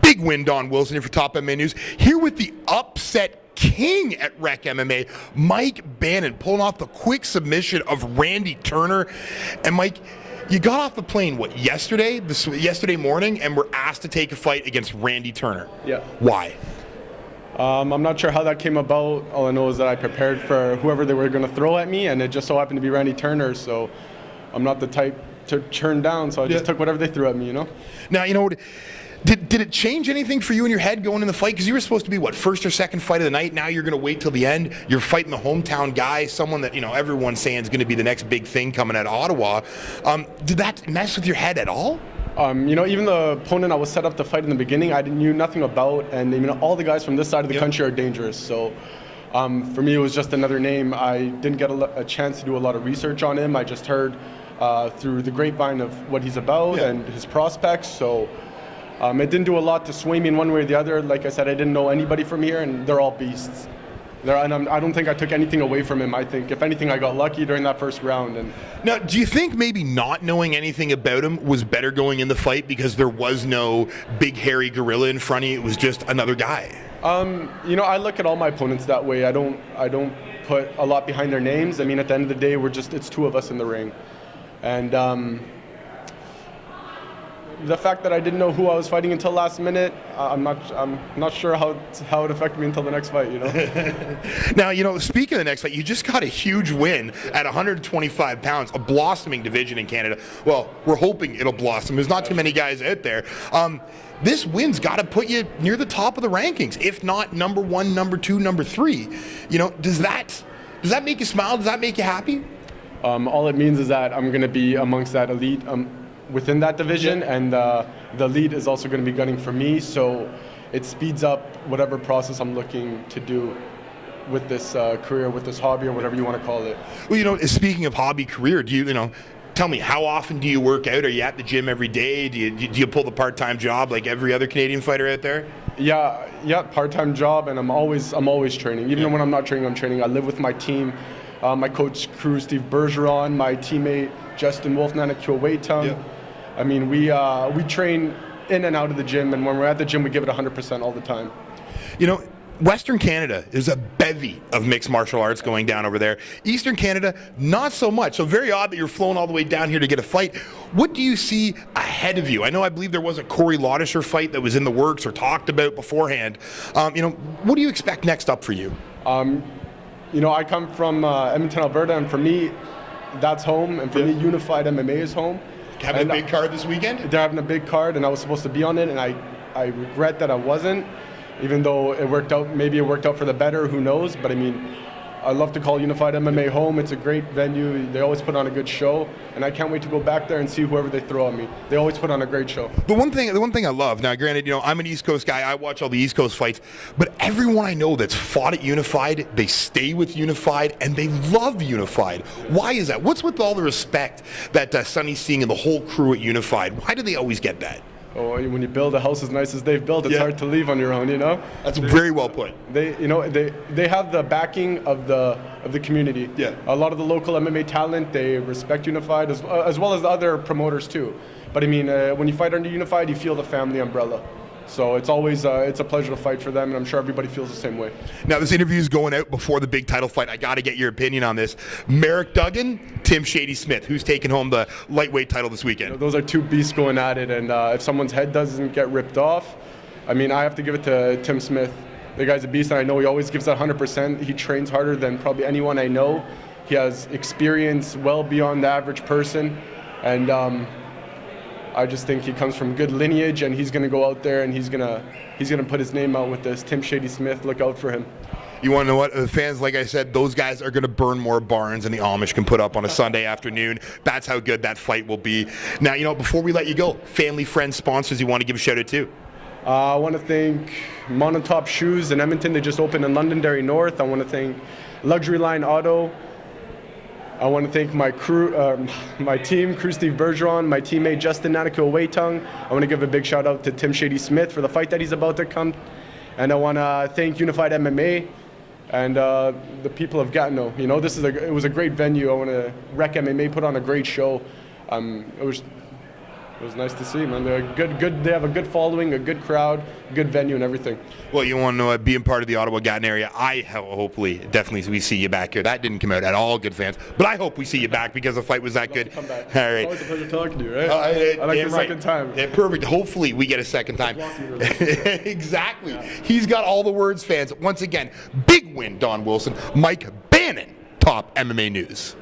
Big win, Don Wilson here for Top MMA News. Here with the upset king at Rec MMA, Mike Banin, pulling off the quick submission of Randy Turner. And Mike, you got off the plane, yesterday morning, and were asked to take a fight against Randy Turner. Yeah. Why? I'm not sure how that came about. All I know is that I prepared for whoever they were going to throw at me, and it just so happened to be Randy Turner, so I'm not the type to turn down, so I just took whatever they threw at me, Now, did it change anything for you in your head going in the fight? Because you were supposed to be, first or second fight of the night. Now you're going to wait till the end. You're fighting the hometown guy, someone that, everyone's saying is going to be the next big thing coming out of Ottawa. Did that mess with your head at all? Even the opponent I was set up to fight in the beginning, I knew nothing about, and all the guys from this side of the country are dangerous. So for me, it was just another name. I didn't get a chance to do a lot of research on him. I just heard through the grapevine of what he's about and his prospects. So it didn't do a lot to sway me in one way or the other. Like I said, I didn't know anybody from here, and they're all beasts. And I don't think I took anything away from him. I think, if anything, I got lucky during that first round. And now, do you think maybe not knowing anything about him was better going in the fight because there was no big hairy gorilla in front of you? It was just another guy. I look at all my opponents that way. I don't put a lot behind their names. I mean, at the end of the day, it's two of us in the ring. And the fact that I didn't know who I was fighting until last minute, I'm not sure how it affected me until the next fight. Now, speaking of the next fight, you just got a huge win at 125 pounds, a blossoming division in Canada. Well, we're hoping it'll blossom. There's not too many guys out there. This win's got to put you near the top of the rankings, if not number 1, number 2, number 3. Does that make you smile? Does that make you happy? All it means is that I'm going to be amongst that elite within that division, and the elite is also going to be gunning for me, so it speeds up whatever process I'm looking to do with this career, with this hobby, or whatever you want to call it. Well, speaking of hobby career, do you tell me, how often do you work out? Are you at the gym every day? Do you pull the part-time job like every other Canadian fighter out there? Yeah, part-time job, and I'm always training. Even when I'm not training, I'm training. I live with my team. My coach crew, Steve Bergeron, my teammate Justin Wolfnana. I mean, we train in and out of the gym, and when we're at the gym, we give it 100% all the time. Western Canada is a bevy of mixed martial arts going down over there. Eastern Canada, not so much. So very odd that you're flown all the way down here to get a fight. What do you see ahead of you? I believe there was a Corey Laudisher fight that was in the works or talked about beforehand. What do you expect next up for you? I come from Edmonton, Alberta, and for me, that's home, and for me, Unified MMA is home. Having a big card this weekend? They're having a big card, and I was supposed to be on it, and I regret that I wasn't, even though it worked out. Maybe it worked out for the better, who knows? But I mean, I love to call Unified MMA home. It's a great venue. They always put on a good show, and I can't wait to go back there and see whoever they throw at me. They always put on a great show. The one thing I love, now granted, I'm an East Coast guy. I watch all the East Coast fights, but everyone I know that's fought at Unified, they stay with Unified, and they love Unified. Why is that? What's with all the respect that Sonny's seeing in the whole crew at Unified? Why do they always get that? Oh, when you build a house as nice as they've built, it's hard to leave on your own, That's very well put. They have the backing of the community. Yeah. A lot of the local MMA talent, they respect Unified as well as the other promoters too. But I mean, when you fight under Unified, you feel the family umbrella. So it's always it's a pleasure to fight for them, and I'm sure everybody feels the same way. Now, this interview is going out before the big title fight. I got to get your opinion on this. Merrick Duggan, Tim Shady Smith. Who's taking home the lightweight title this weekend? Those are two beasts going at it, and if someone's head doesn't get ripped off, I mean, I have to give it to Tim Smith. The guy's a beast, and I know he always gives that 100%. He trains harder than probably anyone I know. He has experience well beyond the average person, and I just think he comes from good lineage, and he's going to go out there and he's going to put his name out with this. Tim Shady Smith, look out for him. You want to know what? The fans, like I said, those guys are going to burn more barns than the Amish can put up on a Sunday afternoon. That's how good that fight will be. Now, before we let you go, family, friends, sponsors you want to give a shout out to? I want to thank Monotop Shoes in Edmonton. They just opened in Londonderry North. I want to thank Luxury Line Auto. I want to thank my crew, my team, crew Steve Bergeron, my teammate Justin Nanako-Waitung. I want to give a big shout out to Tim Shady Smith for the fight that he's about to come. And I want to thank Unified MMA and the people of Gatineau. It was a great venue. I want to Rec MMA put on a great show. It was nice to see, man. They're good. They have a good following, a good crowd, good venue, and everything. Well, you want to know, being part of the Ottawa-Gatineau area, hopefully, definitely, we see you back here. That didn't come out at all, good fans. But I hope we see you back because the fight was that good. Come back. All right. It's always a pleasure talking to you, right? I like Damn the second time. Yeah, perfect. Hopefully, we get a second time. Exactly. Yeah. He's got all the words, fans. Once again, big win, Don Wilson. Mike Banin, Top MMA News.